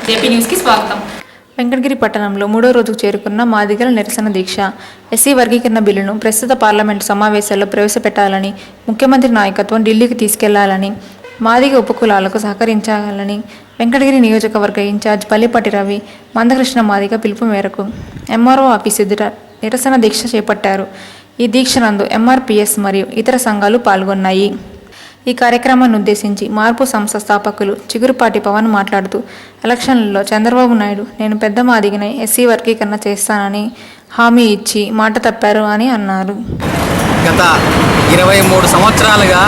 JP న్యూస్కి స్వాగతం. వెంకటగిరి పట్టణంలో 3వ రోజుకు చేరుకున్న మాదిగల నిరసన దీక్ష. ఎస్సీ వర్గీకరణ బిల్లును ప్రస్తుత పార్లమెంటు సమావేశాల్లో ప్రవేశపెట్టాలని, ముఖ్యమంత్రి నాయకత్వం ఢిల్లీకి తీసుకెళ్లాలని, మాదిగ ఉపకులాలకు సహకరించాలని వెంకటగిరి నియోజకవర్గ ఇన్ఛార్జ్ పల్లిపాటి రవి, మందకృష్ణ మాదిగ పిలుపు మేరకు ఎంఆర్ఓ ఆఫీస్ ఎదుట నిరసన దీక్ష చేపట్టారు. ఈ దీక్ష నందు ఎంఆర్పిఎస్ మరియు ఇతర సంఘాలు పాల్గొన్నాయి. ఈ కార్యక్రమాన్ని ఉద్దేశించి మార్పు సంస్థ స్థాపకులు చిగురుపాటి పవన్ మాట్లాడుతూ, ఎలక్షన్లలో చంద్రబాబు నాయుడు నేను పెద్ద మాదిగనై ఎస్సీ వర్గీకరణ చేస్తానని హామీ ఇచ్చి మాట తప్పారు అని అన్నారు. గత 23 సంవత్సరాలుగా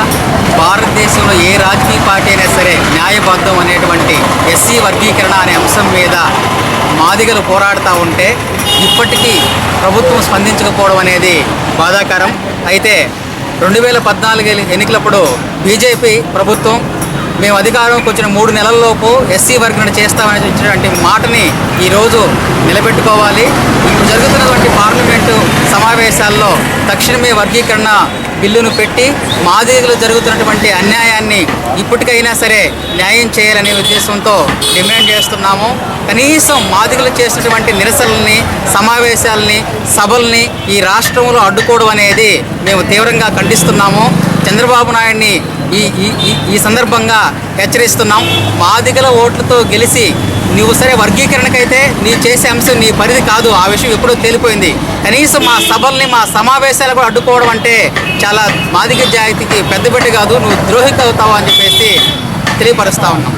భారతదేశంలో ఏ రాజకీయ పార్టీ అయినా సరే న్యాయబద్ధం అనేటువంటి ఎస్సీ వర్గీకరణ అనే అంశం మీద మాదిగలు పోరాడుతూ ఉంటే ఇప్పటికీ ప్రభుత్వం స్పందించకపోవడం అనేది బాధాకరం. అయితే 2014 ఎన్నికలప్పుడు బీజేపీ ప్రభుత్వం మేము అధికారంకి వచ్చిన 3 నెలల్లోపు ఎస్సీ వర్గీకరణ చేస్తామని ఇచ్చినటువంటి మాటని ఈరోజు నిలబెట్టుకోవాలి. ఇప్పుడు జరుగుతున్నటువంటి పార్లమెంటు సమావేశాల్లో తక్షణమే వర్గీకరణ బిల్లును పెట్టి మాదిగలు జరుగుతున్నటువంటి అన్యాయాన్ని ఇప్పటికైనా సరే న్యాయం చేయాలనే ఉద్దేశంతో డిమాండ్ చేస్తున్నాము. కనీసం మాదిగలు చేసినటువంటి నిరసనల్ని, సమావేశాలని, సభల్ని ఈ రాష్ట్రంలో అడ్డుకోవడం అనేది మేము తీవ్రంగా ఖండిస్తున్నాము. చంద్రబాబు నాయుడిని ఈ సందర్భంగా హెచ్చరిస్తున్నాం. మాదిగల ఓట్లతో గెలిచి నువ్వు సరే వర్గీకరణకైతే నీవు చేసే అంశం నీ పరిధి కాదు, ఆ విషయం ఎప్పుడూ తేలిపోయింది. కనీసం మా సభల్ని, మా సమావేశాలు కూడా అడ్డుకోవడం అంటే చాలా మాదిగ జాతికి పెద్దబిడ్డ కాదు, నువ్వు ద్రోహికి అవుతావు అని చెప్పేసి తెలియపరుస్తూ ఉన్నాం.